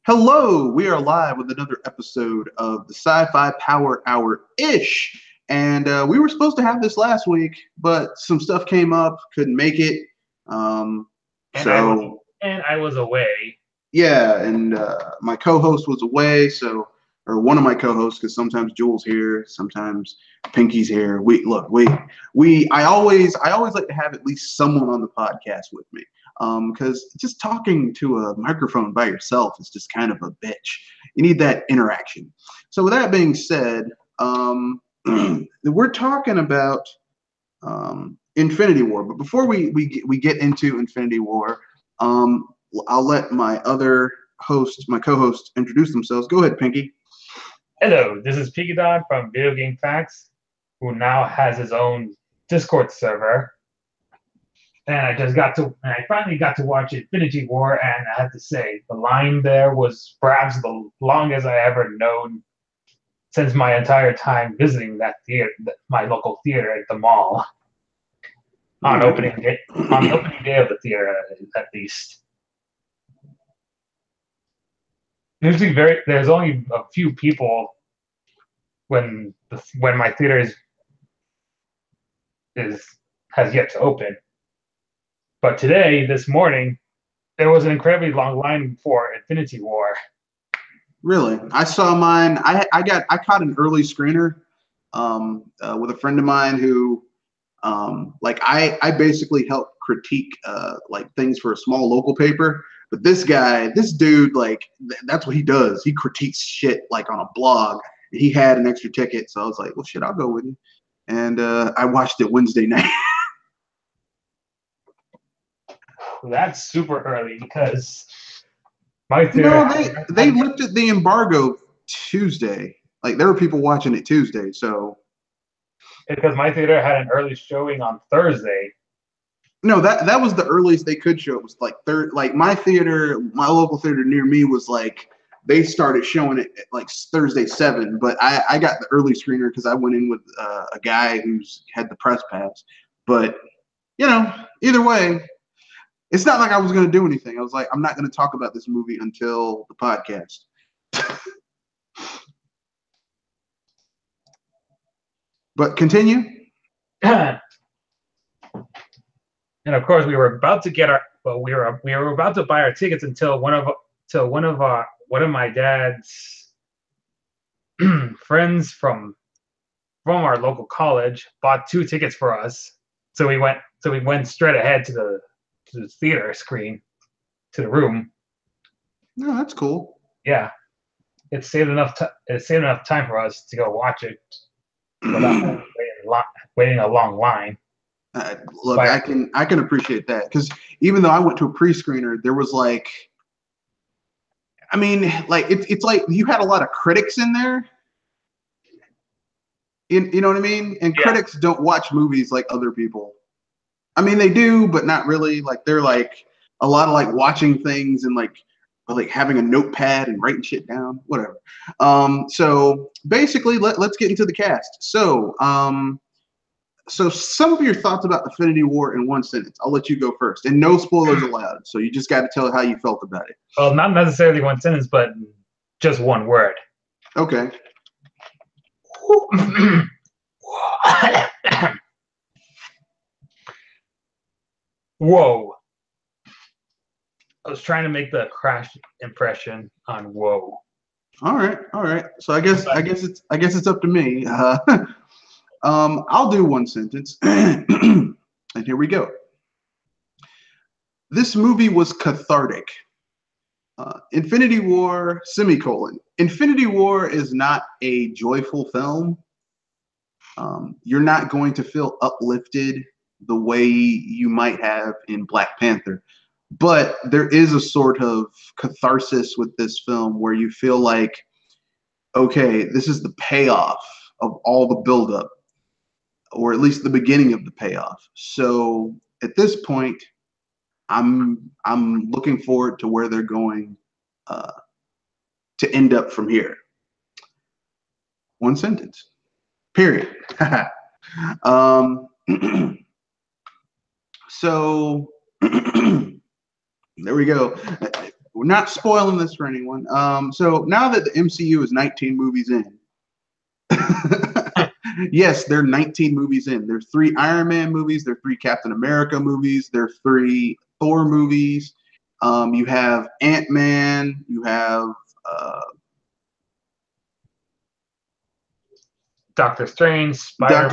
Hello, we are live with another episode of the Sci Fi Power Hour-ish. And we were supposed to have this last week, but some stuff came up, couldn't make it. Um, And so, I was away. yeah, and my co-host was away, or one of my co-hosts, because sometimes Jules here, sometimes Pinky's here. I always like to have at least someone on the podcast with me, because just talking to a microphone by yourself is just kind of a bitch. You need that interaction. So with that being said, we're talking about Infinity War, but before we get into Infinity War, I'll let my co-host, introduce themselves. Go ahead, Pinky. Hello, this is Pedophile from Video Game Facts, who now has his own Discord server. And I finally got to watch Infinity War, and I have to say, the line there was perhaps the longest I ever known since my entire time visiting that theater, my local theater at the mall. On opening day of the theater, at least. Usually, there's only a few people when my theater has yet to open. But today, this morning, there was an incredibly long line for Infinity War. Really, I saw mine. I caught an early screener with a friend of mine who, I basically helped critique things for a small local paper. But this dude, that's what he does. He critiques shit on a blog. He had an extra ticket, so I was like, well, shit, I'll go with you. And I watched it Wednesday night. That's super early because my theater. They lifted the embargo Tuesday. There were people watching it Tuesday, so. Because my theater had an early showing on Thursday. No, that was the earliest they could show. It was my local theater near me was they started showing it at Thursday 7, but I got the early screener because I went in with a guy who's had the press pass. But either way, it's not like I was going to do anything. I was like, I'm not going to talk about this movie until the podcast. But continue. And of course, we were about to buy our tickets until one of my dad's friends from our local college bought 2 tickets for us. So we went straight ahead to the theater screen, to the room. No, that's cool. Yeah, it saved enough time for us to go watch it without waiting a long line. Look, I can appreciate that, because even though I went to a pre-screener, there was it's like you had a lot of critics in there. You know what I mean? And yeah. Critics don't watch movies like other people. I mean, they do, but not really. They're a lot of watching things and having a notepad and writing shit down, whatever. So basically, let's get into the cast. So some of your thoughts about Infinity War in one sentence. I'll let you go first, and no spoilers allowed. So you just got to tell how you felt about it. Well, not necessarily one sentence, but just one word. Okay. Whoa. I was trying to make the crash impression on whoa. All right. So I guess it's up to me. I'll do one sentence, and here we go. This movie was cathartic. Infinity War, semicolon. Infinity War is not a joyful film. You're not going to feel uplifted the way you might have in Black Panther. But there is a sort of catharsis with this film where you feel like, okay, this is the payoff of all the buildup, or at least the beginning of the payoff. So at this point, I'm looking forward to where they're going to end up from here. One sentence. Period. So there we go. We're not spoiling this for anyone. So now that the MCU is 19 movies in, yes, they're 19 movies in. There's 3 Iron Man movies, there's 3 Captain America movies, there's 3 Thor movies. You have Ant-Man, you have Doctor Strange, Spider-Man,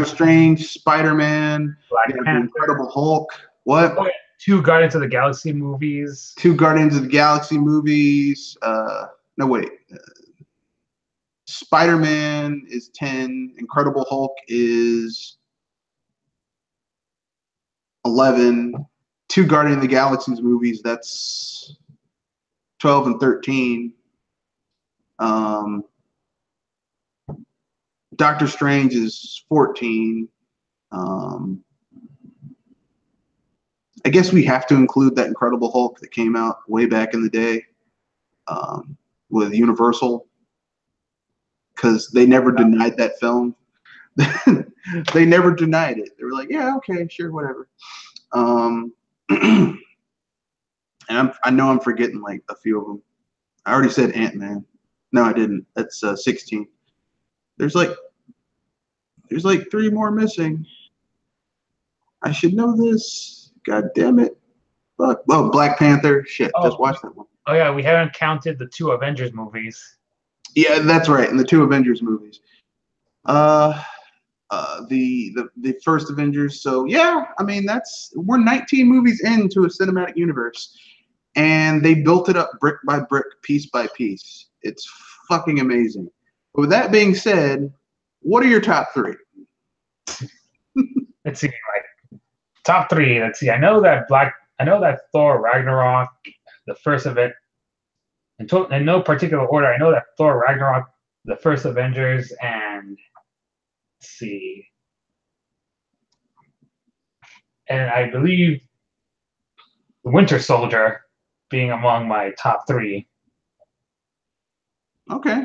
Black you have the Panther. Incredible Hulk. What? Oh, yeah. 2 Guardians of the Galaxy movies. 2 Guardians of the Galaxy movies. No, wait. Spider-Man is 10. Incredible Hulk is 11. 2 Guardians of the Galaxy's movies, that's 12 and 13. Doctor Strange is 14. I guess we have to include that Incredible Hulk that came out way back in the day with Universal, because they never denied that film. They never denied it. They were like, yeah, okay, sure, whatever. And I know I'm forgetting like a few of them. I already said Ant-Man. No, I didn't. That's 16. There's like 3 more missing. I should know this. God damn it. Fuck. Oh, Black Panther. Shit, just watched that one. Oh yeah, we haven't counted the 2 Avengers movies. Yeah, that's right. And the 2 Avengers movies. The first Avengers. So yeah, I mean we're 19 movies into a cinematic universe, and they built it up brick by brick, piece by piece. It's fucking amazing. But with that being said, what are your top 3? Let's see, like top 3. Let's see. I know that Thor Ragnarok, the first of it, in no particular order. I know that Thor Ragnarok, the first Avengers, and let's see. And I believe the Winter Soldier being among my top 3. Okay.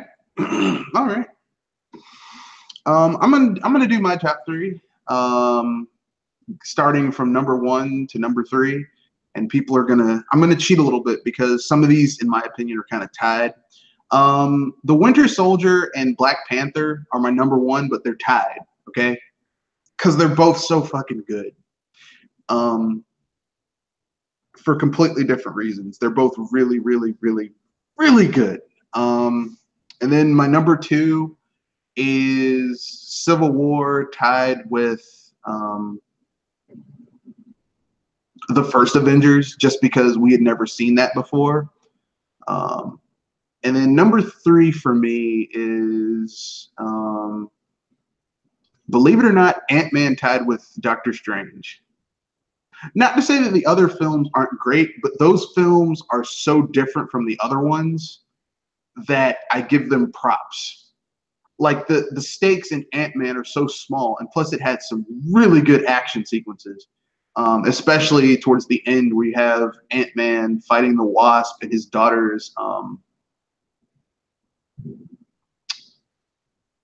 All right. I'm gonna do my top 3. Starting from number 1 to number 3, and I'm gonna cheat a little bit because some of these, in my opinion, are kind of tied. The Winter Soldier and Black Panther are my number 1, but they're tied. Okay, because they're both so fucking good. For completely different reasons. They're both really, really, really, really good. And then my number 2 is Civil War, tied with the first Avengers, just because we had never seen that before. And then number 3 for me is, believe it or not, Ant-Man, tied with Doctor Strange. Not to say that the other films aren't great, but those films are so different from the other ones that I give them props. Like the stakes in Ant-Man are so small, and plus it had some really good action sequences, especially towards the end where you have Ant-Man fighting the Wasp and his daughter's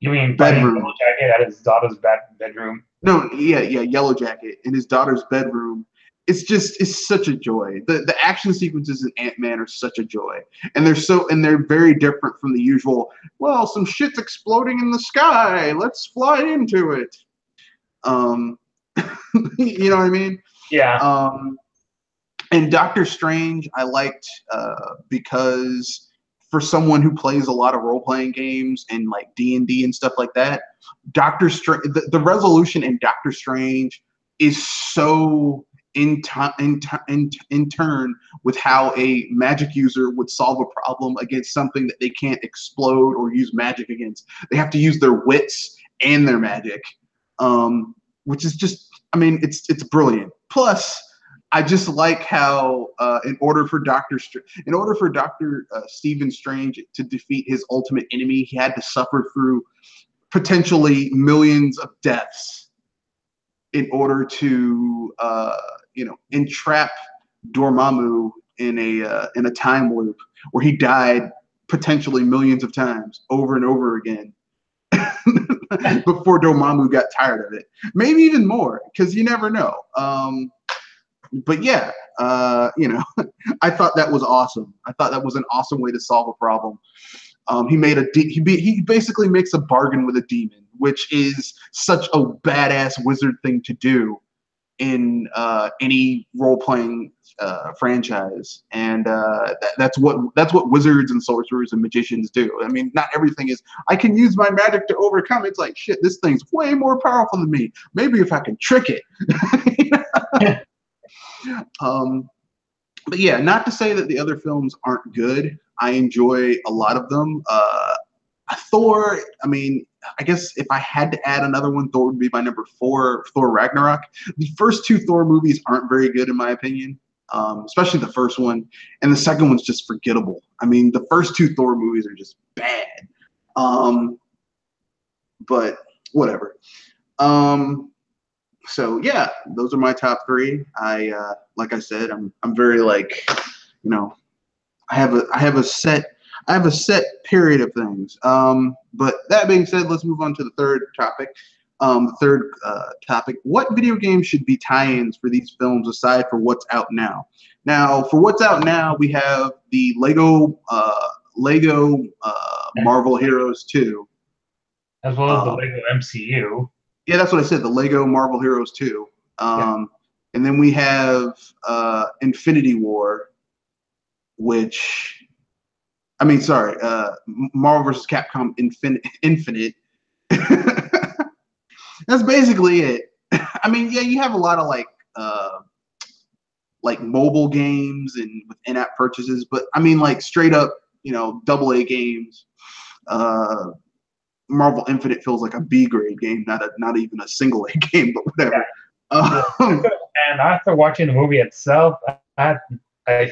You mean bedroom. Yellow Jacket at his daughter's bedroom? No, yeah, Yellow Jacket in his daughter's bedroom. It's such a joy. The action sequences in Ant-Man are such a joy, and they're very different from the usual. Well, some shit's exploding in the sky. Let's fly into it. You know what I mean? Yeah. And Doctor Strange, I liked because for someone who plays a lot of role-playing games and like D&D and stuff like that, Doctor Strange, the resolution in Doctor Strange is so in turn with how a magic user would solve a problem against something that they can't explode or use magic against. They have to use their wits and their magic, which is just, I mean, it's brilliant. Plus, I just like how in order for Doctor Stephen Strange to defeat his ultimate enemy, he had to suffer through potentially millions of deaths in order to entrap Dormammu in a time loop where he died potentially millions of times over and over again before Dormammu got tired of it. Maybe even more, because you never know. but yeah, you know, I thought that was awesome. I thought that was an awesome way to solve a problem. He basically makes a bargain with a demon, which is such a badass wizard thing to do in any role playing franchise, and that's what wizards and sorcerers and magicians do. I mean, not everything is I can use my magic to overcome. It's like shit. This thing's way more powerful than me. Maybe if I can trick it. But yeah, not to say that the other films aren't good. I enjoy a lot of them. Thor, I mean, I guess if I had to add another one, Thor would be my number 4, Thor Ragnarok. The first 2 Thor movies aren't very good in my opinion, especially the first one. And the second one's just forgettable. I mean, the first 2 Thor movies are just bad. But whatever. So yeah, those are my top 3. Like I said, I'm very like, you know, I have a set period of things. But that being said, let's move on to the third topic. Topic: what video games should be tie-ins for these films aside for what's out now? Now, for what's out now, we have the Lego Marvel Heroes 2, as well as the Lego MCU. Yeah, that's what I said. The Lego Marvel Heroes 2. And then we have Infinity War, which, I mean, sorry, Marvel vs. Capcom Infinite. That's basically it. I mean, yeah, you have a lot of like mobile games and with in-app purchases, but I mean, like straight up, you know, AA games. Marvel Infinite feels like a B grade game, not even a single A game, but whatever. And after watching the movie itself, I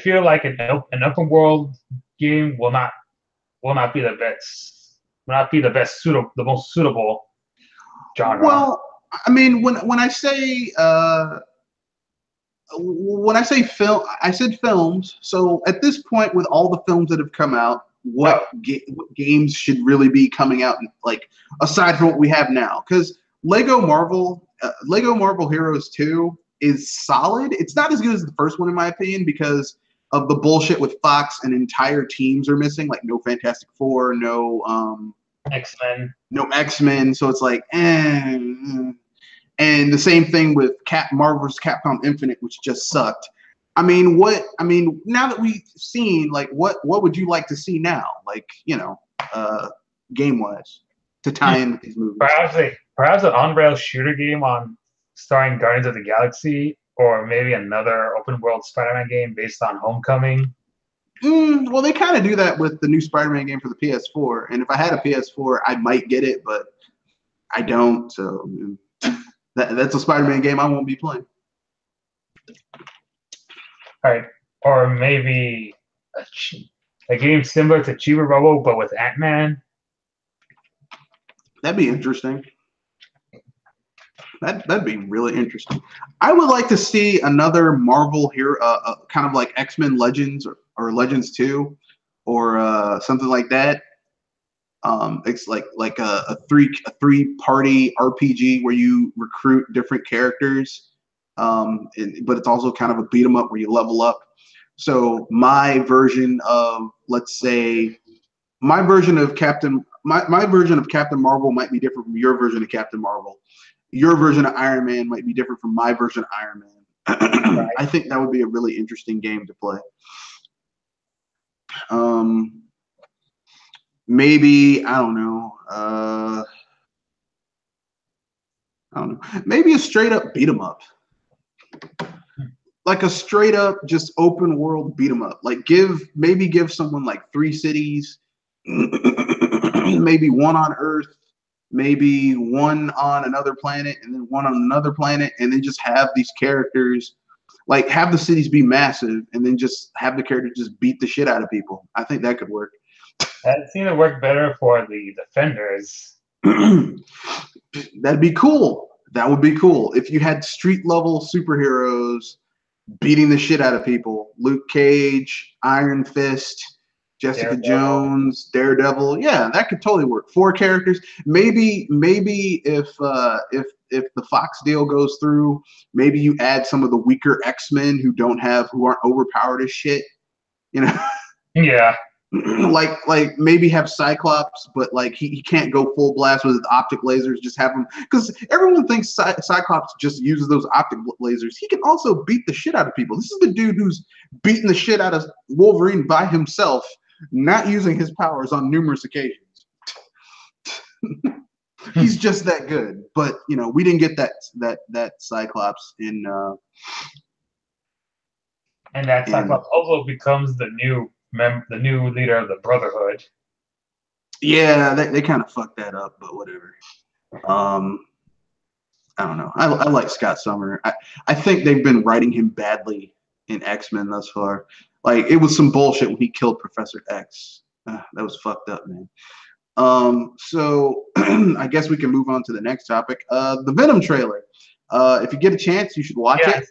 feel like an open world game will not be the best the most suitable genre. Well, I mean, when I say film, I said films. So at this point, with all the films that have come out, what games should really be coming out, like aside from what we have now? Because Lego Marvel Heroes 2 is solid. It's not as good as the first one in my opinion because of the bullshit with Fox and entire teams are missing, like no Fantastic Four, no X-Men. So it's like, And the same thing with Marvel vs. Capcom Infinite, which just sucked. I mean, now that we've seen, like, what would you like to see now? Like, you know, game-wise, to tie in with these movies. Perhaps an on-rail shooter game starring Guardians of the Galaxy, or maybe another open-world Spider-Man game based on Homecoming. Well, they kind of do that with the new Spider-Man game for the PS4, and if I had a PS4, I might get it, but I don't. So that's a Spider-Man game I won't be playing. All right, or maybe a game similar to Chibi Robo, but with Ant-Man. That'd be interesting. That'd be really interesting. I would like to see another Marvel here, kind of like X-Men Legends or Legends 2, or something like that. It's like a three-party RPG where you recruit different characters, but it's also kind of a beat 'em up where you level up. So my version of, let's say, my version of Captain Marvel might be different from your version of Captain Marvel. Your version of Iron Man might be different from my version of Iron Man. Right. I think that would be a really interesting game to play. Maybe, I don't know. Maybe a straight up beat 'em up. Like a straight up just open world beat 'em up. Like maybe give someone like 3 cities, maybe one on Earth, maybe one on another planet, and then one on another planet, and then just have these characters, like have the cities be massive, and then just have the characters just beat the shit out of people. I think that could work. That seemed to work better for the Defenders. That'd be cool. That would be cool if you had street level superheroes beating the shit out of people. Luke Cage, Iron Fist, Jessica Jones, Daredevil. Yeah, that could totally work. 4 characters. Maybe if if the Fox deal goes through, maybe you add some of the weaker X-Men who aren't overpowered as shit. You know. Yeah. like maybe have Cyclops, but like he can't go full blast with his optic lasers. Just have him, because everyone thinks Cyclops just uses those optic lasers. He can also beat the shit out of people. This is the dude who's beating the shit out of Wolverine by himself, not using his powers on numerous occasions. He's just that good. But you know, we didn't get that Cyclops in. And that Cyclops also becomes the new leader of the Brotherhood. Yeah, they kind of fucked that up, but whatever. I don't know. I like Scott Sumner. I think they've been writing him badly in X-Men thus far. Like, it was some bullshit when he killed Professor X. That was fucked up, man. So I guess we can move on to the next topic. The Venom trailer. If you get a chance, you should watch it.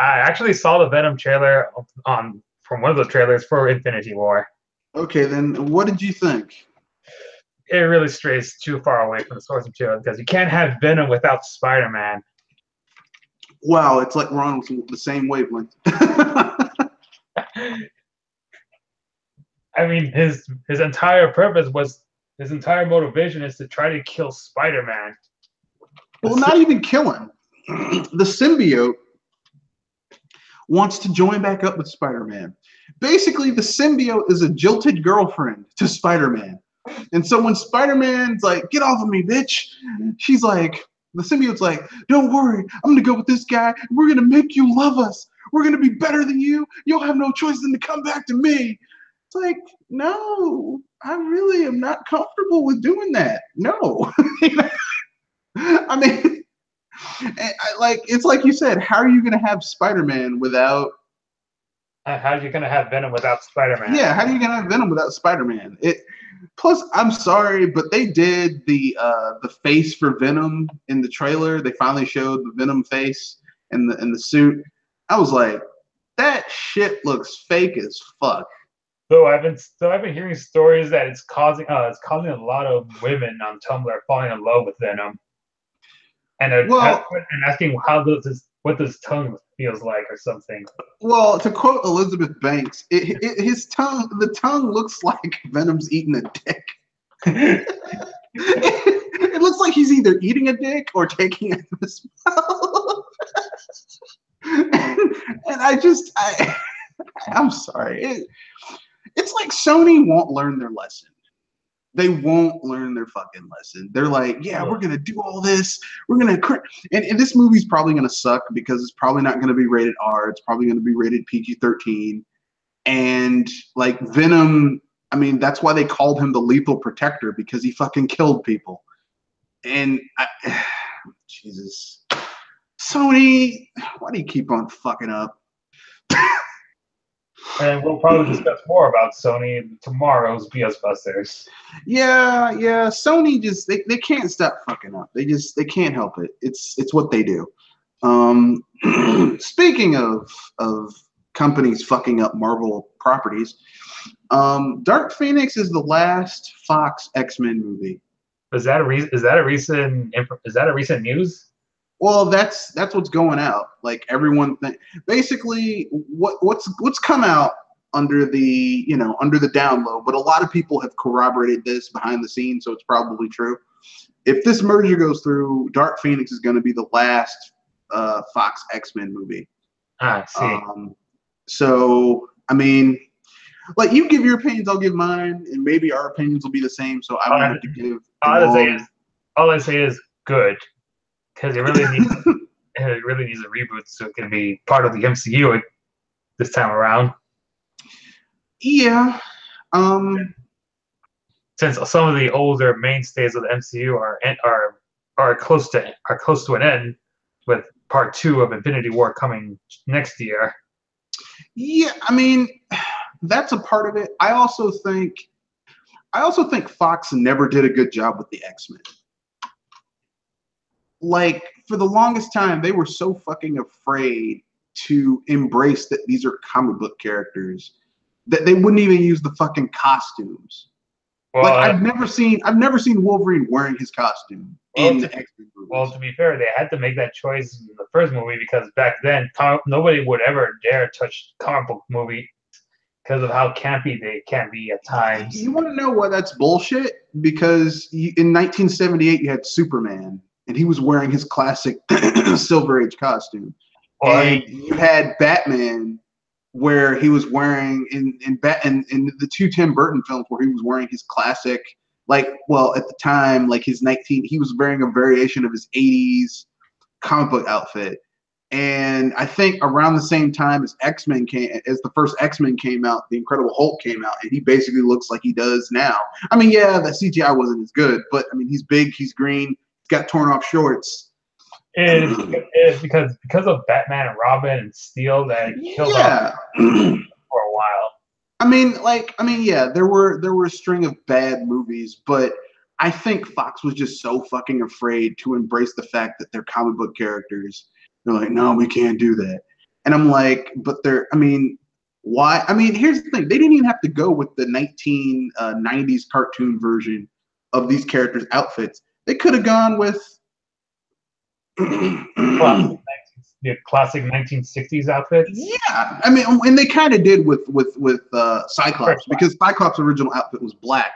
I actually saw the Venom trailer from one of the trailers for Infinity War. Okay, then what did you think? It really strays too far away from the source material because you can't have Venom without Spider-Man. Wow, it's like we're on the same wavelength. I mean, his entire motivation is to try to kill Spider-Man. Well, not even kill him. The symbiote wants to join back up with Spider-Man. Basically, the symbiote is a jilted girlfriend to Spider-Man. And so when Spider-Man's like, get off of me, bitch, she's like, the symbiote's like, don't worry, I'm gonna go with this guy. We're gonna make you love us. We're gonna be better than you. You'll have no choice than to come back to me. It's like, no, I really am not comfortable with doing that. No. I mean, it's like you said, how are you gonna have Spider-Man without? How are you gonna have Venom without Spider-Man? Yeah, how are you gonna have Venom without Spider-Man? Plus, I'm sorry, but they did the face for Venom in the trailer. They finally showed the Venom face in the suit. I was like, that shit looks fake as fuck. So I've been hearing stories that it's causing a lot of women on Tumblr falling in love with Venom, and asking what this tongue feels like or something. Well, to quote Elizabeth Banks, the tongue looks like Venom's eating a dick. It looks like he's either eating a dick or taking it in his mouth. and I'm sorry. It's like Sony won't learn their lesson. They won't learn their fucking lesson. They're like, yeah, we're going to do all this. We're going to... And this movie's probably going to suck because it's probably not going to be rated R. It's probably going to be rated PG-13. And, like, Venom... I mean, that's why they called him the Lethal Protector, because he fucking killed people. And... Jesus. Sony, why do you keep on fucking up? And we'll probably discuss more about Sony in tomorrow's BS Busters. Yeah. Sony just they can't stop fucking up. They can't help it. It's what they do. Speaking of companies fucking up Marvel properties, Dark Phoenix is the last Fox X-Men movie. Is that a recent news? Well, that's what's going out. Like everyone, basically, what's come out under the download. But a lot of people have corroborated this behind the scenes, so it's probably true. If this merger goes through, Dark Phoenix is going to be the last Fox X-Men movie. I see. So I mean, like, you give your opinions, I'll give mine, and maybe our opinions will be the same. So I wanted to give. All I say is good. Because it really needs a reboot so it can be part of the MCU this time around. Yeah. Since some of the older mainstays of the MCU are close to an end, with Part 2 of Infinity War coming next year. Yeah, I mean, that's a part of it. I also think Fox never did a good job with the X-Men. Like, for the longest time, they were so fucking afraid to embrace that these are comic book characters that they wouldn't even use the fucking costumes. Like Well, I've never seen Wolverine wearing his costume well, in to, the X-Men well, movies. to be fair, they had to make that choice in the first movie because back then nobody would ever dare touch comic book movie because of how campy they can be at times. You want to know why that's bullshit? Because in 1978 you had Superman, and he was wearing his classic Silver Age costume, Well, I and mean, you had Batman, where he was wearing in the two Tim Burton films where he was wearing his classic, like, well, at the time, like his 19, he was wearing a variation of his 80s comic book outfit. And I think around the same time as the first X-Men came out, the Incredible Hulk came out, and he basically looks like he does now. I mean, yeah, the CGI wasn't as good, but I mean, he's big, he's green, he's got torn off shorts. it's because of Batman and Robin and Steel that killed off Yeah. for a while. Yeah, there were a string of bad movies, but I think Fox was just so fucking afraid to embrace the fact that they're comic book characters. They're like, no, we can't do that. And I'm like, but why? I mean, here's the thing. They didn't even have to go with the 1990s cartoon version of these characters' outfits. They could have gone with The classic 1960s outfits. yeah, I mean, and they kind of did with Cyclops, because Cyclops' original outfit was black,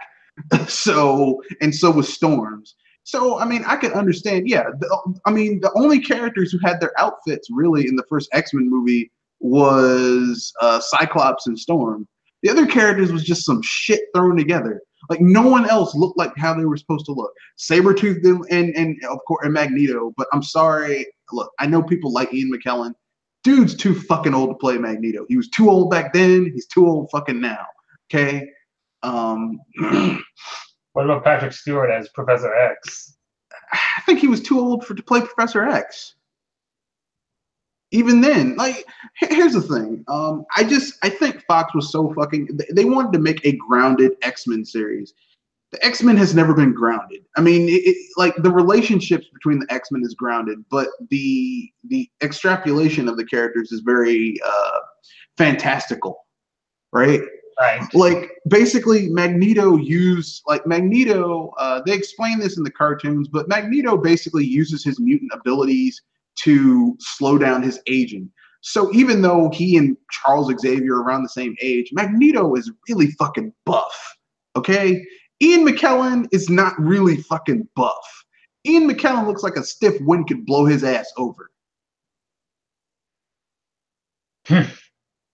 so was Storm's. So I mean, I could understand. Yeah, the only characters who had their outfits really in the first X-Men movie was Cyclops and Storm. The other characters was just some shit thrown together. Like no one else looked like how they were supposed to look. Sabretooth and of course and Magneto, but I'm sorry. Look, I know people like Ian McKellen. Dude's too fucking old to play Magneto. He was too old back then. He's too old fucking now. Okay. What about Patrick Stewart as Professor X? I think he was too old to play Professor X. Even then, like, here's the thing. I think Fox was so fucking. They wanted to make a grounded X-Men series. The X-Men has never been grounded. I mean, like the relationships between the X-Men is grounded, but the extrapolation of the characters is very fantastical, right? Right. Like basically, Magneto used like Magneto. They explain this in the cartoons, but Magneto basically uses his mutant abilities to slow down his aging. So even though he and Charles Xavier are around the same age, Magneto is really fucking buff. Okay. Ian McKellen is not really fucking buff. Ian McKellen looks like a stiff wind could blow his ass over.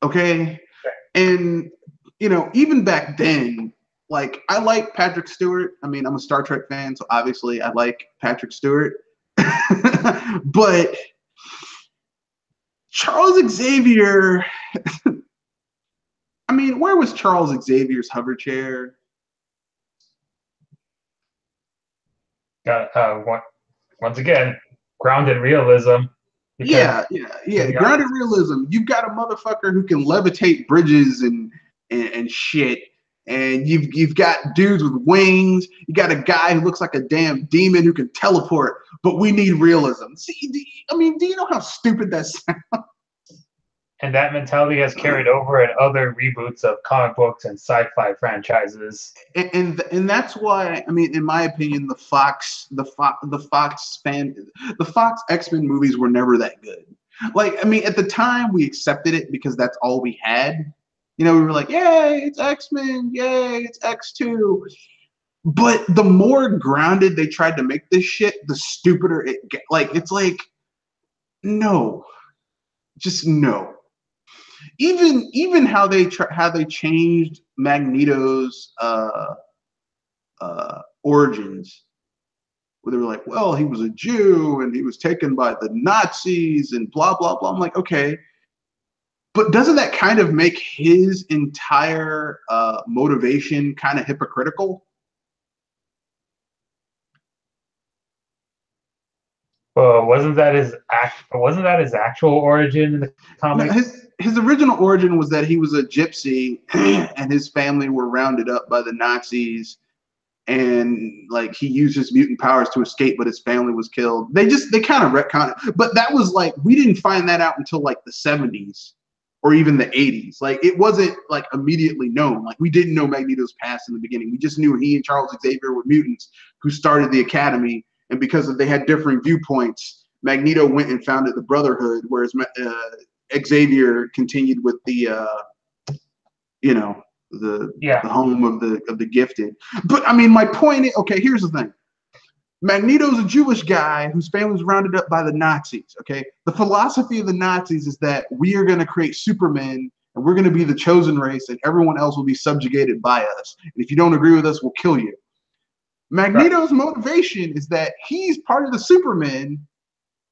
Okay? And, even back then, like, I like Patrick Stewart. I mean, I'm a Star Trek fan, so obviously I like Patrick Stewart. But Charles Xavier, I mean, where was Charles Xavier's hover chair? Once again, grounded realism. Yeah. Grounded realism. You've got a motherfucker who can levitate bridges and shit, and you've got dudes with wings. You got a guy who looks like a damn demon who can teleport. But we need realism. See, do you know how stupid that sounds? And that mentality has carried over in other reboots of comic books and sci-fi franchises. And that's why, I mean, in my opinion, the Fox X-Men movies were never that good. Like, I mean, at the time we accepted it because that's all we had. We were like, yay, it's X-Men, yay, it's X2. But the more grounded they tried to make this shit, the stupider it get. Like, it's like, no, just no. Even how they changed Magneto's origins, where they were like, well, he was a Jew and he was taken by the Nazis and blah blah blah. I'm like, okay, but doesn't that kind of make his entire motivation kind of hypocritical? Wasn't that his actual origin in the comics? No, his original origin was that he was a gypsy and his family were rounded up by the Nazis, and like he used his mutant powers to escape, but his family was killed. They kind of retcon it, but that was like we didn't find that out until like the 70s. or even the 80s. Like it wasn't like immediately known. Like we didn't know Magneto's past in the beginning. We just knew he and Charles Xavier were mutants who started the Academy, and because they had differing viewpoints, Magneto went and founded the Brotherhood, whereas Xavier continued with the you know, the home of the gifted. But I mean, my point is, okay, here's the thing. Magneto's a Jewish guy whose family was rounded up by the Nazis, okay? The philosophy of the Nazis is that we are going to create supermen and we're going to be the chosen race and everyone else will be subjugated by us. And if you don't agree with us, we'll kill you. Magneto's motivation is that he's part of the Supermen,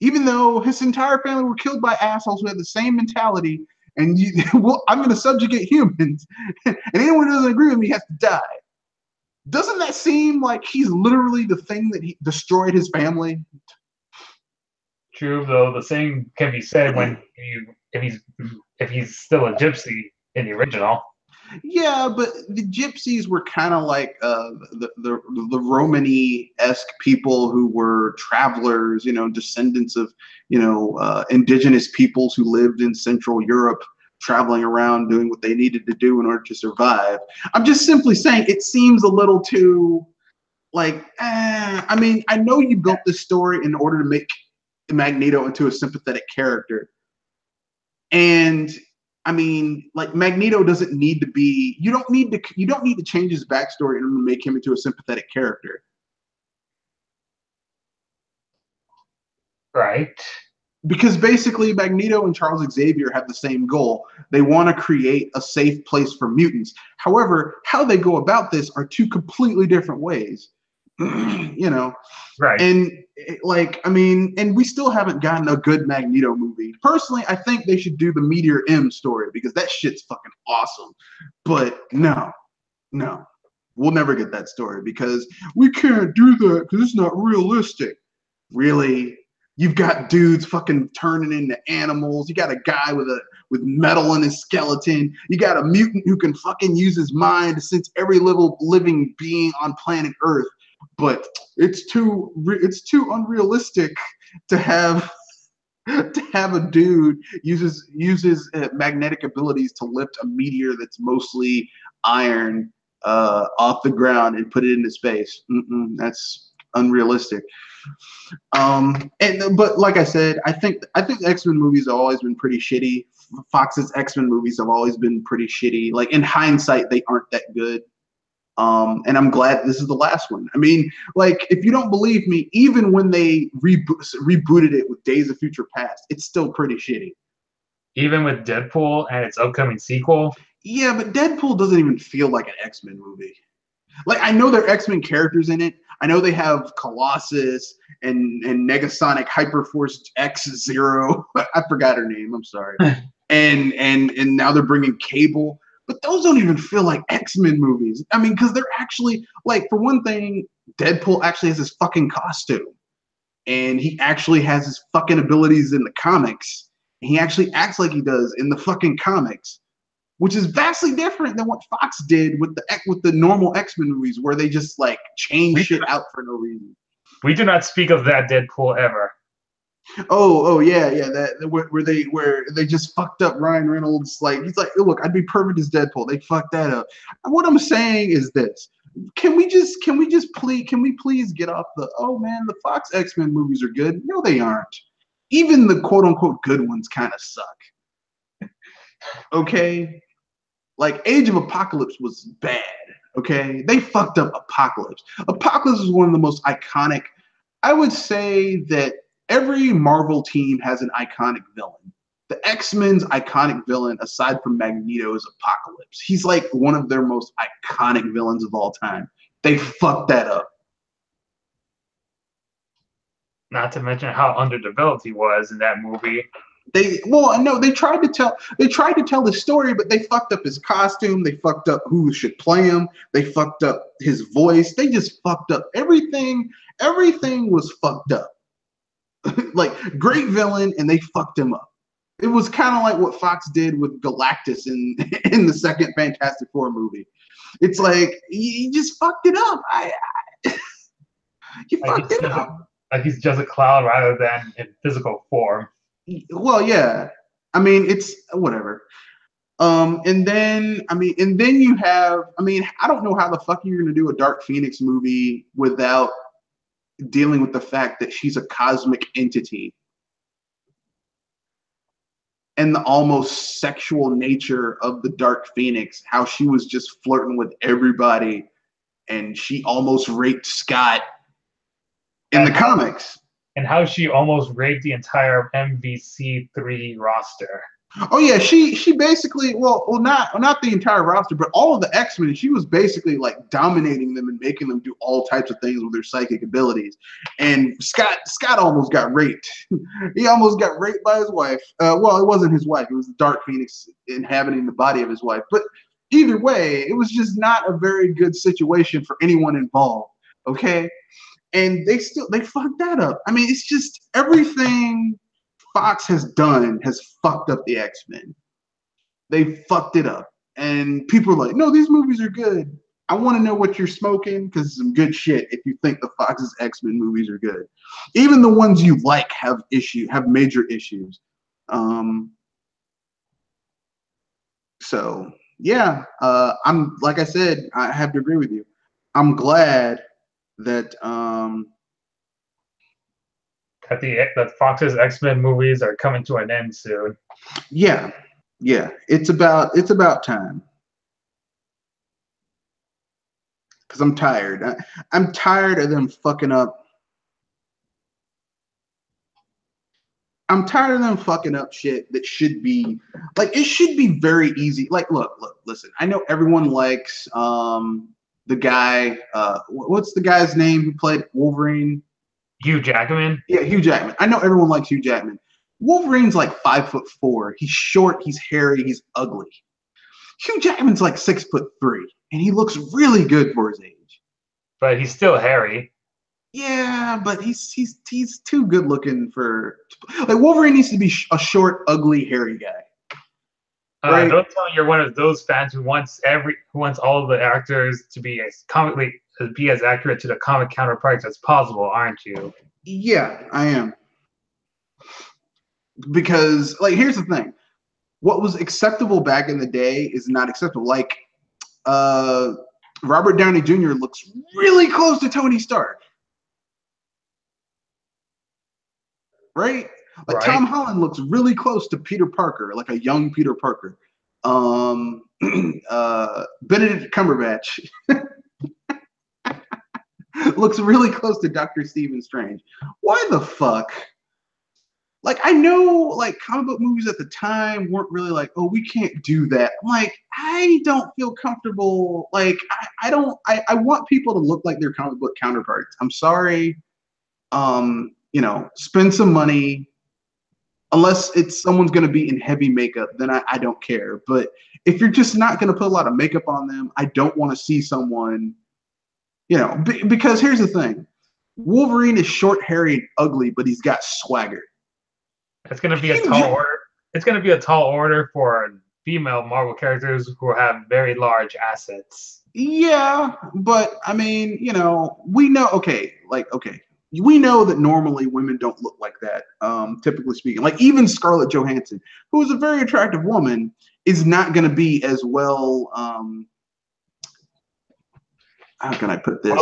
even though his entire family were killed by assholes who had the same mentality. And well, I'm going to subjugate humans, and anyone who doesn't agree with me has to die. Doesn't that seem like he's literally the thing that he destroyed his family? True, though the same can be said when if he's still a gypsy in the original. Yeah, but the gypsies were kind of like the Romany-esque people who were travelers, you know, descendants of, you know, indigenous peoples who lived in Central Europe, traveling around doing what they needed to do in order to survive. I'm just simply saying it seems a little too, like, I mean, I know you built this story in order to make Magneto into a sympathetic character. And I mean, like Magneto doesn't need to be. You don't need to change his backstory in order to make him into a sympathetic character. Right. Because basically, Magneto and Charles Xavier have the same goal. They want to create a safe place for mutants. However, how they go about this are two completely different ways. You know, right? And like, I mean, and we still haven't gotten a good Magneto movie. Personally, I think they should do the Meteor M story because that shit's fucking awesome. But no, we'll never get that story because we can't do that because it's not realistic. Really, you've got dudes fucking turning into animals. You got a guy with metal in his skeleton. You got a mutant who can fucking use his mind to sense every living being on planet Earth. But it's too unrealistic to have a dude uses magnetic abilities to lift a meteor that's mostly iron off the ground and put it into space. That's unrealistic. But like I said, I think the X-Men movies have always been pretty shitty. Fox's X-Men movies have always been pretty shitty. Like in hindsight, they aren't that good. And I'm glad this is the last one. I mean, like, if you don't believe me, even when they rebooted it with Days of Future Past, it's still pretty shitty. Even with Deadpool and its upcoming sequel? Yeah, but Deadpool doesn't even feel like an X-Men movie. Like, I know there are X-Men characters in it. I know they have Colossus and Negasonic Hyperforce X-Zero. I forgot her name. I'm sorry. and now they're bringing Cable. But those don't even feel like X-Men movies. I mean, because they're actually, like, for one thing, Deadpool actually has his fucking costume. And he actually has his fucking abilities in the comics. He actually acts like he does in the fucking comics, which is vastly different than what Fox did with the normal X-Men movies, where they just, like, change shit out for no reason. We do not speak of that Deadpool ever. Oh yeah, that where they just fucked up Ryan Reynolds. Like, he's like, look, I'd be perfect as Deadpool. They fucked that up. And what I'm saying is this: can we please get off the, oh man, the Fox X-Men movies are good? No, they aren't. Even the quote unquote good ones kind of suck. Okay, like Age of Apocalypse was bad. Okay, they fucked up Apocalypse. Apocalypse is one of the most iconic. I would say that every Marvel team has an iconic villain. The X-Men's iconic villain, aside from Magneto, is Apocalypse. He's like one of their most iconic villains of all time. They fucked that up. Not to mention how underdeveloped he was in that movie. They tried to tell the story, but they fucked up his costume. They fucked up who should play him. They fucked up his voice. They just fucked up everything. Everything was fucked up. Like, great villain, and they fucked him up. It was kind of like what Fox did with Galactus in the second Fantastic Four movie. It's like you just fucked it up. You fucked it up. Like he's just a cloud rather than in physical form. Well, yeah. I mean, it's whatever. And then you have, I don't know how the fuck you're gonna do a Dark Phoenix movie without dealing with the fact that she's a cosmic entity and the almost sexual nature of the Dark Phoenix, how she was just flirting with everybody and she almost raped Scott in the comics. And how she almost raped the entire MVC3 roster. Oh yeah, she basically not the entire roster, but all of the X-Men. She was basically like dominating them and making them do all types of things with their psychic abilities. And Scott almost got raped. He almost got raped by his wife. Well, it wasn't his wife; it was the Dark Phoenix inhabiting the body of his wife. But either way, it was just not a very good situation for anyone involved. Okay, and they fucked that up. I mean, it's just everything Fox has done has fucked up the X-Men. They fucked it up. And people are like, no, these movies are good. I want to know what you're smoking because it's some good shit if you think the Fox's X-Men movies are good. Even the ones you like have major issues. So yeah, I'm like I said, I have to agree with you. I'm glad that that Fox's X-Men movies are coming to an end soon. Yeah, it's about time. Because I'm tired. I'm tired of them fucking up. I'm tired of them fucking up shit that should be like, it should be very easy. Like, look, listen. I know everyone likes the guy. What's the guy's name who played Wolverine? Hugh Jackman? Yeah, Hugh Jackman. I know everyone likes Hugh Jackman. Wolverine's like 5'4". He's short, he's hairy, he's ugly. Hugh Jackman's like 6'3", and he looks really good for his age. But he's still hairy. Yeah, but he's too good looking for like Wolverine needs to be a short, ugly, hairy guy. Right? Don't tell me you're one of those fans who wants all of the actors to be as accurate to the comic counterparts as possible, aren't you? Yeah, I am. Because, like, here's the thing. What was acceptable back in the day is not acceptable. Like, Robert Downey Jr. looks really close to Tony Stark. Right? Like, right. Tom Holland looks really close to Peter Parker, like a young Peter Parker. Benedict Cumberbatch looks really close to Dr. Stephen Strange. Why the fuck? Like, I know, like, comic book movies at the time weren't really like, oh, we can't do that. I'm like, I don't feel comfortable. Like, I want people to look like their comic book counterparts. I'm sorry. Spend some money. Unless someone's going to be in heavy makeup, then I don't care. But if you're just not going to put a lot of makeup on them, I don't want to see someone, because here's the thing. Wolverine is short, hairy, and ugly, but he's got swagger. It's going to be a tall order. It's going to be a tall order for female Marvel characters who have very large assets. Yeah, but I mean, we know. Okay. We know that normally women don't look like that, typically speaking. Like, even Scarlett Johansson, who is a very attractive woman, is not going to be as well. How can I put this?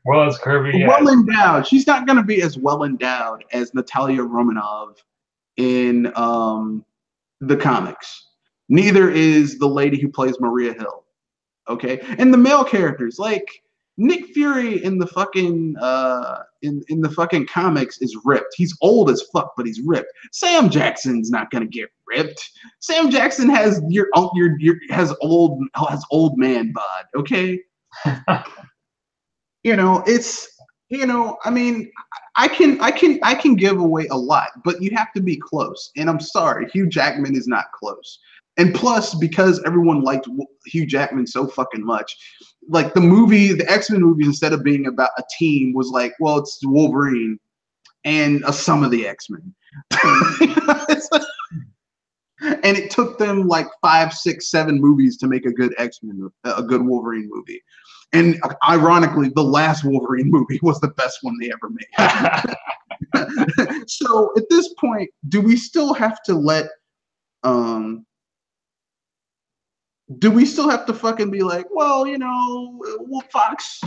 Well as Kirby. Well endowed. She's not going to be as well endowed as Natalia Romanoff in the comics. Neither is the lady who plays Maria Hill. Okay, and the male characters, like Nick Fury in the fucking in the fucking comics, is ripped. He's old as fuck, but he's ripped. Sam Jackson's not gonna get ripped. Sam Jackson has old man bod. Okay, I mean, I can give away a lot, but you have to be close. And I'm sorry, Hugh Jackman is not close. And plus, because everyone liked Hugh Jackman so fucking much, like the X-Men movies, instead of being about a team, was like, well, it's Wolverine and some of the X-Men. And it took them like 5, 6, 7 movies to make a good Wolverine movie. And ironically, the last Wolverine movie was the best one they ever made. So at this point, do we still have to let Um, do we still have to fucking be like, well, well, Fox?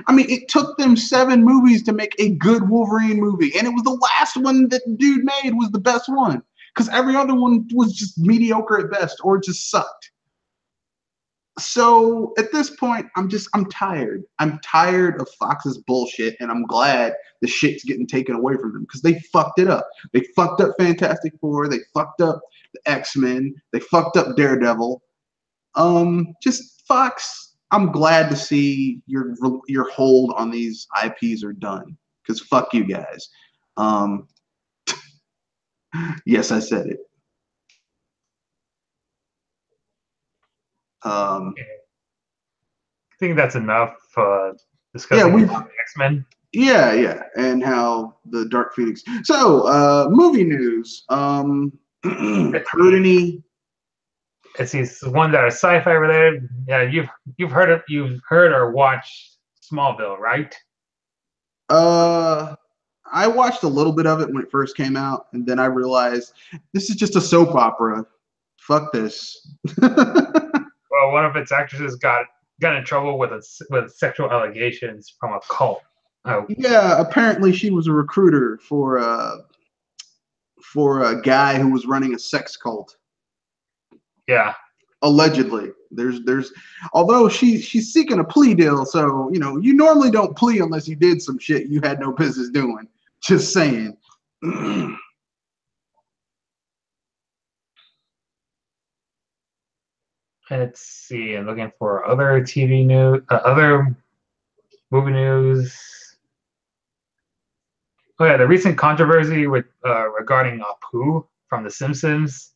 I mean, it took them 7 movies to make a good Wolverine movie, and it was the last one that the dude made was the best one because every other one was just mediocre at best or just sucked. So at this point, I'm tired. I'm tired of Fox's bullshit, and I'm glad the shit's getting taken away from them because they fucked it up. They fucked up Fantastic Four. They fucked up the X-Men. They fucked up Daredevil. Just Fox. I'm glad to see your hold on these IPs are done because fuck you guys. Um, yes, I said it. Um, I think that's enough yeah, discussing X-Men. Yeah, and how the Dark Phoenix. So, movie news. Heard any? It's one that are sci-fi related. Yeah, you've heard or watched Smallville, right? I watched a little bit of it when it first came out, and then I realized this is just a soap opera. Fuck this. Well, one of its actresses got in trouble with sexual allegations from a cult. Oh, Yeah, apparently she was a recruiter for a guy who was running a sex cult. yeah. Allegedly, there's although she's seeking a plea deal, so you normally don't plea unless you did some shit you had no business doing. Just saying. Let's see. I'm looking for other TV news, other movie news. Oh yeah, the recent controversy with regarding Apu from The Simpsons.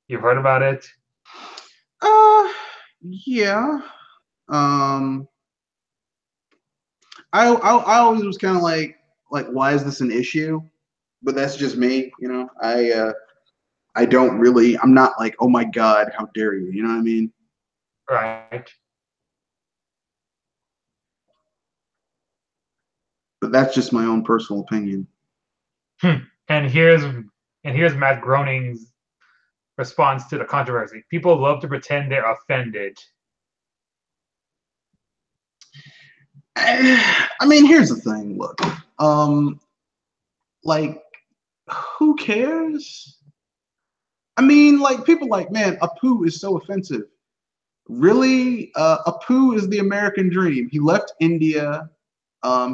You've heard about it? Yeah. Um, I always was kind of like why is this an issue? But that's just me, I don't really. I'm not like, oh my god, how dare you? You know what I mean? Right. But that's just my own personal opinion. And here's Matt Groening's response to the controversy. People love to pretend they're offended. I mean, here's the thing. Look, like, who cares? I mean, like, people like, man, Apu is so offensive. Really, Apu is the American dream. He left India.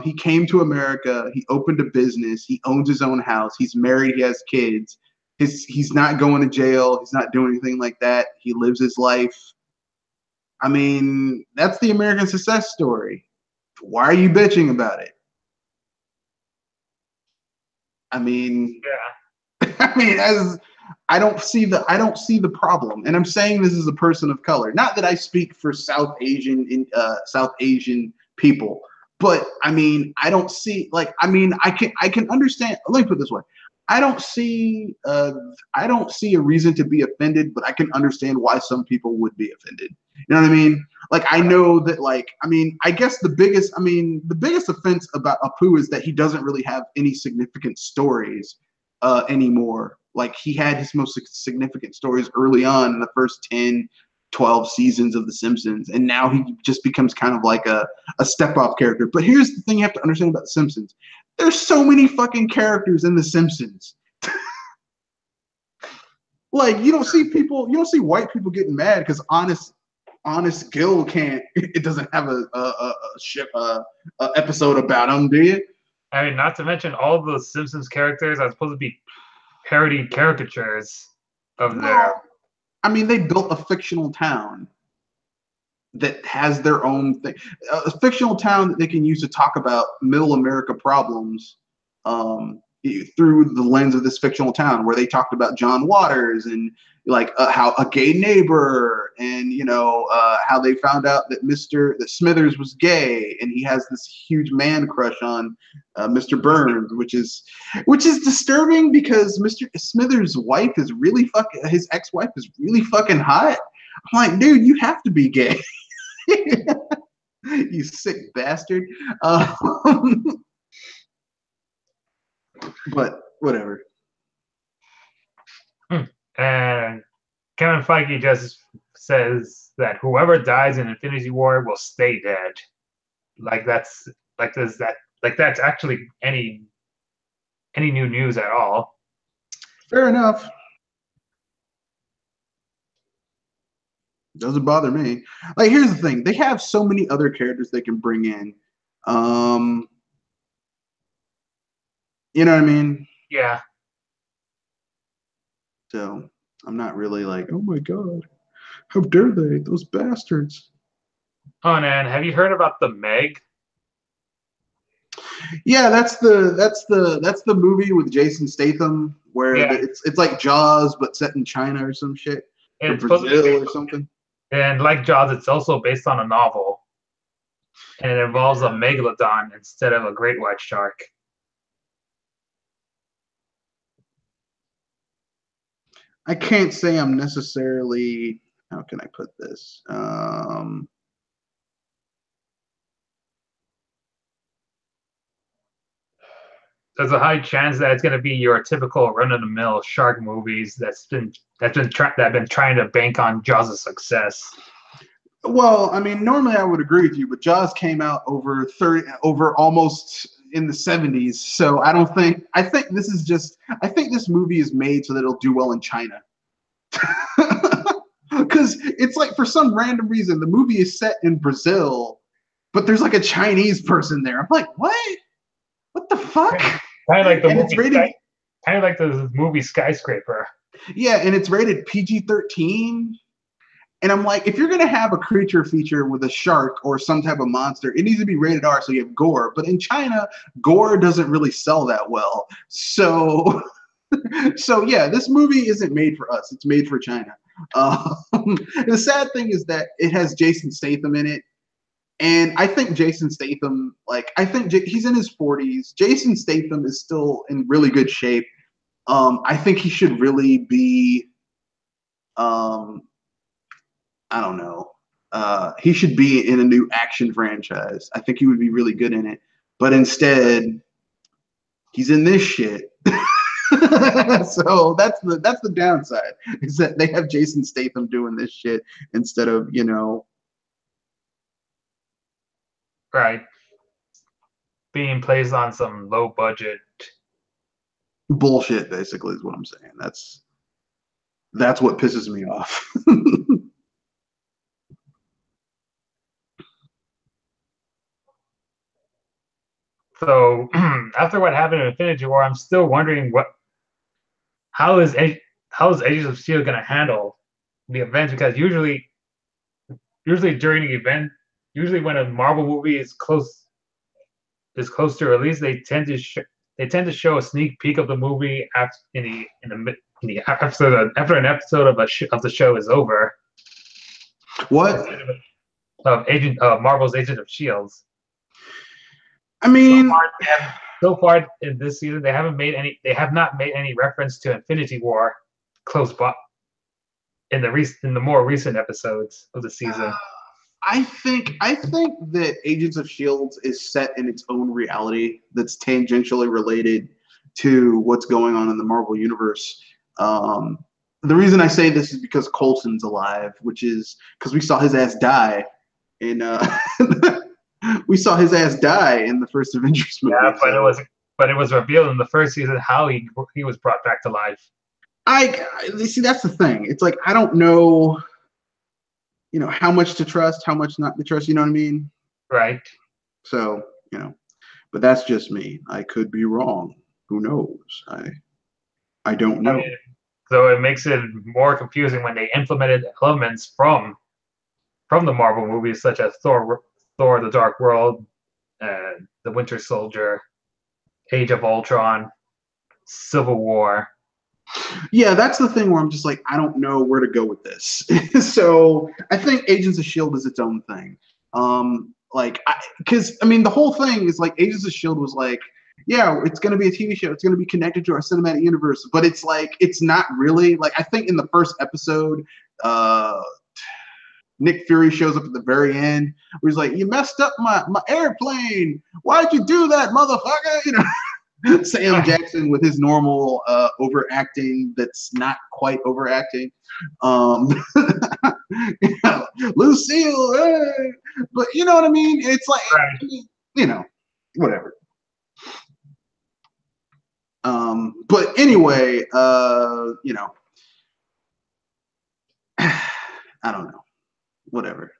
He came to America. He opened a business. He owns his own house. He's married. He has kids. He's not going to jail. He's not doing anything like that. He lives his life. I mean, that's the American success story. Why are you bitching about it? I mean, Yeah. as I don't see the problem, and I'm saying this as a person of color. Not that I speak for South Asian people, but I mean, I don't see I can understand. Let me put it this way: I don't see a reason to be offended, but I can understand why some people would be offended. You know what I mean? Like, I know that, I guess the biggest offense about Apu is that he doesn't really have any significant stories anymore. Like, he had his most significant stories early on in the first 10, 12 seasons of The Simpsons, and now he just becomes kind of like a step-off character. But here's the thing you have to understand about The Simpsons. There's so many fucking characters in The Simpsons. Like, you don't see white people getting mad because Honest Gill can't. It doesn't have a episode about him, do you? I mean, not to mention all the Simpsons characters are supposed to be parody caricatures of their. I mean, they built a fictional town that has their own thing, a fictional town that they can use to talk about middle America problems through the lens of this fictional town, where they talked about John Waters and how a gay neighbor, and how they found out that Smithers was gay, and he has this huge man crush on Mr. Burns, which is disturbing because Mr. Smithers' wife is really his ex-wife is really fucking hot. I'm like, dude, you have to be gay. You sick bastard. But whatever. And Kevin Feige just says that whoever dies in Infinity War will stay dead. Like that's that's actually any new news at all. Fair enough. Doesn't bother me. Like, here's the thing: they have so many other characters they can bring in. Um, you know what I mean? Yeah. So I'm not really like, oh my god, how dare they, those bastards. Oh, and have you heard about the Meg? Yeah, that's the movie with Jason Statham where Yeah, it's like Jaws but set in China or some shit, or it's supposed to be Brazil based or something. and like Jaws, it's also based on a novel, and it involves a megalodon instead of a great white shark. I can't say I'm necessarily, how can I put this? There's a high chance that it's going to be your typical run-of-the-mill shark movies that have been trying to bank on Jaws' success. Well, I mean, normally I would agree with you, but Jaws came out over almost in the 70s. So I think this is just, I think this movie is made so that it'll do well in China. Because it's like, for some random reason, the movie is set in Brazil, but there's like a Chinese person there. I'm like, what? What the fuck? Kind of like the And it's movie, rated, kind of like the movie Skyscraper. yeah, and it's rated PG-13. And I'm like, if you're gonna have a creature feature with a shark or some type of monster, it needs to be rated R so you have gore. But in China, gore doesn't really sell that well. So, so yeah, this movie isn't made for us. It's made for China. The sad thing is that it has Jason Statham in it, and I think Jason Statham, like, I think he's in his 40s. Jason Statham is still in really good shape. I think he should really be. Um, I don't know. He should be in a new action franchise. I think he would be really good in it. But instead, he's in this shit. So that's the downside, is that they have Jason Statham doing this shit instead of, you know, Right. Being placed on some low budget. bullshit. Basically, is what I'm saying. That's what pisses me off. So after what happened in Infinity War, I'm still wondering how is how is Agents of Shield going to handle the events, because usually during the event, usually when a Marvel movie is close to release, they tend to show a sneak peek of the movie after in the episode after an episode of the show is over. What? Of Marvel's Agent of Shields. I mean, So far in this season, they have not made any reference to Infinity War close by in the more recent episodes of the season. I think that Agents of Shields is set in its own reality that's tangentially related to what's going on in the Marvel universe. The reason I say this is because Coulson's alive, which is because we saw his ass die in we saw his ass die in the first Avengers movie. Yeah, but it was revealed in the first season how he was brought back to life. I see, that's the thing. It's like, I don't know, you know, how much to trust, how much not to trust. You know what I mean? Right. So, you know, but that's just me. I could be wrong. Who knows? I don't I know. mean, so it makes it more confusing when they implemented elements from the Marvel movies, such as Thor: The Dark World, The Winter Soldier, Age of Ultron, Civil War. Yeah, that's the thing where I'm just like, I don't know where to go with this. So I think Agents of Shield is its own thing. Like, because I mean, the whole thing is like, Agents of Shield was like, yeah, it's going to be a TV show. It's going to be connected to our cinematic universe, but it's like, it's not really. Like, I think in the first episode, Nick Fury shows up at the very end where he's like, you messed up my airplane. Why'd you do that, motherfucker? You know. Sam Jackson with his normal overacting that's not quite overacting. Um, Lucille, hey! But you know what I mean? It's like, Right. you know, whatever. But anyway, you know, I don't know, whatever.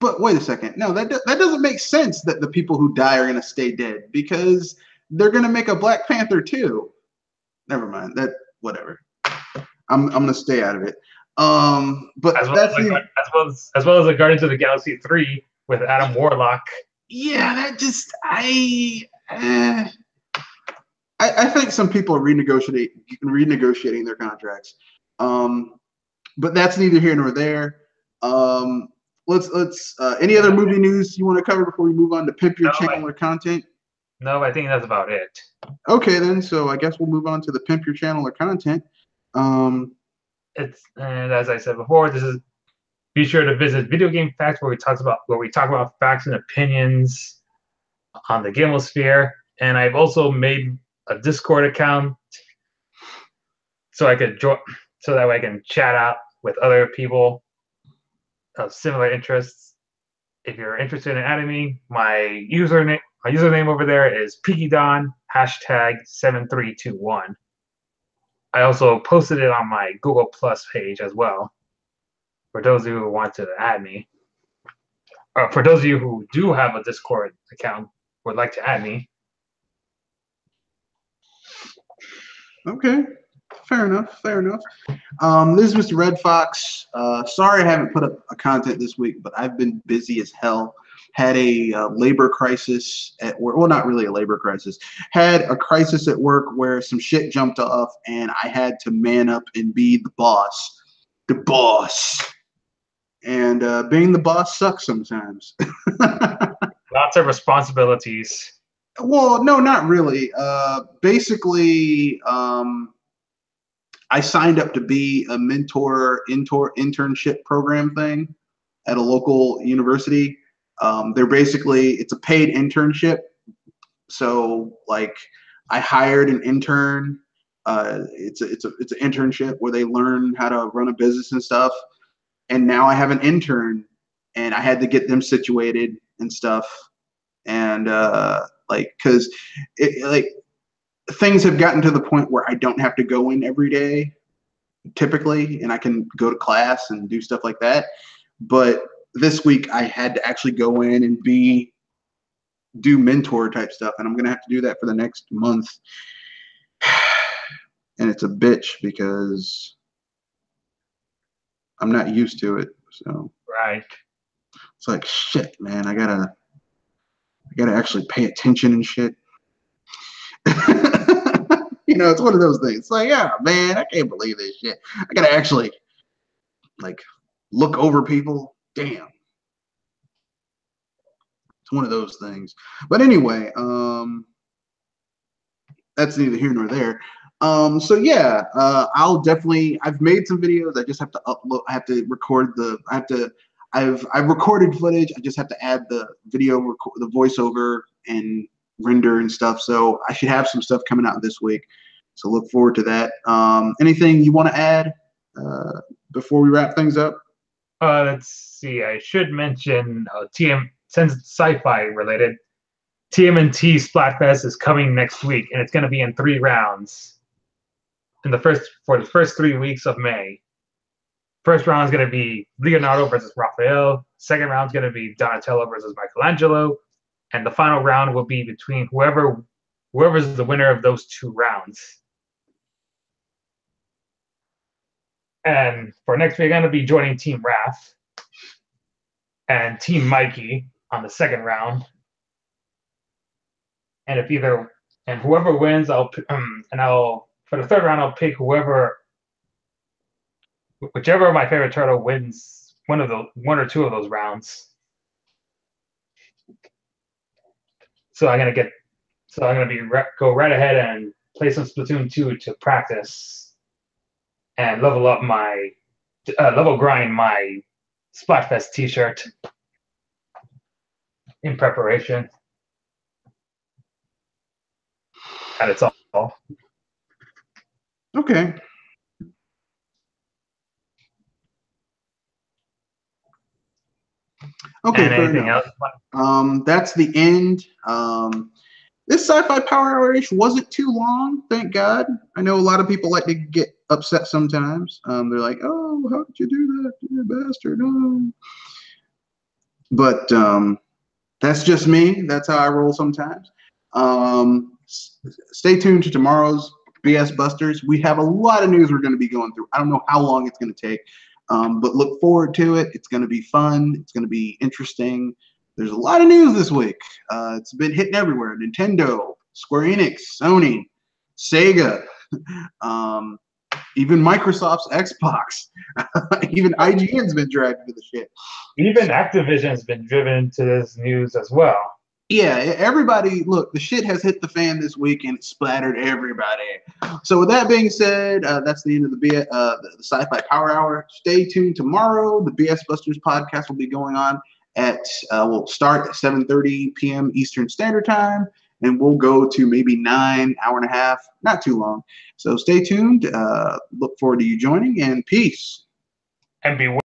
But wait a second. No, that doesn't make sense that the people who die are going to stay dead because they're going to make a Black Panther too. Never mind. That whatever. I'm going to stay out of it. But As well that's as the the Guardians of the Galaxy 3 with Adam Warlock. yeah. That just I think some people are renegotiating their contracts. But that's neither here nor there. Let's any other movie news you want to cover before we move on to pimp your channel or content? No, I think that's about it. Okay, then. So I guess we'll move on to the pimp your channel or content. And as I said before, be sure to visit Video Game Facts where we talk about facts and opinions on the Gamosphere. And I've also made a Discord account so I could join, so that way I can chat out with other people of similar interests. If you're interested in adding me, my username over there is PiggyDon #7321. I also posted it on my Google Plus page as well. For those of you who want to add me, for those of you who do have a Discord account, would like to add me. Okay, fair enough. Fair enough. This is Mr. Red Fox. Sorry I haven't put up a content this week, but I've been busy as hell. Had a labor crisis at work. Well, not really a labor crisis. Had a crisis at work where some shit jumped off, and I had to man up and be the boss. The boss. And being the boss sucks sometimes. Lots of responsibilities. Well, no, not really. Basically, I signed up to be a internship program thing at a local university. It's a paid internship. So like I hired an intern. It's an internship where they learn how to run a business and stuff. And now I have an intern and I had to get them situated and stuff. And cause things have gotten to the point where I don't have to go in every day typically, and I can go to class and do stuff like that. But this week I had to actually go in and do mentor type stuff, and I'm going to have to do that for the next month. And it's a bitch because I'm not used to it. So right. It's like, shit, man, I gotta actually pay attention and shit. You know, it's one of those things. It's like, yeah, man, I can't believe this shit. I gotta actually like look over people. Damn. It's one of those things. But anyway, that's neither here nor there. So yeah, I've made some videos. I just have to upload. I have to record I've recorded footage. I just have to add the video, the voiceover, and render and stuff. So I should have some stuff coming out this week. So look forward to that. Anything you want to add before we wrap things up? Let's see. I should mention since it's sci-fi related, TMNT Splatfest is coming next week, and it's going to be in 3 rounds. For the first 3 weeks of May. First round is going to be Leonardo versus Raphael. Second round is going to be Donatello versus Michelangelo, and the final round will be between whoever's the winner of those 2 rounds. And for next week, I'm going to be joining Team Raph and Team Mikey on the second round. And whoever wins, for the third round, I'll pick whichever of my favorite turtle wins one or two of those rounds. So I'm gonna go right ahead and play some Splatoon 2 to practice and level grind my Splatfest t-shirt in preparation. And it's all. Okay. Okay, And fair anything enough. else? That's the end. This Sci-Fi Power Hour-ish wasn't too long, thank God. I know a lot of people like to get upset sometimes. They're like, "Oh, how could you do that, you bastard?" Oh. But that's just me. That's how I roll sometimes. Stay tuned to tomorrow's BS Busters. We have a lot of news we're going to be going through. I don't know how long it's going to take, but look forward to it. It's going to be fun. It's going to be interesting. There's a lot of news this week. It's been hitting everywhere. Nintendo, Square Enix, Sony, Sega, even Microsoft's Xbox. Even IGN's been dragged into the shit. Even Activision's been driven to this news as well. Yeah, everybody, look, the shit has hit the fan this week and it splattered everybody. So with that being said, that's the end of the Sci-Fi Power Hour. Stay tuned tomorrow. The BS Busters podcast will be going on at, we'll start at 7:30 p.m. Eastern Standard Time, and we'll go to maybe 9, hour and a half, not too long. So stay tuned. Look forward to you joining, and peace. And beware.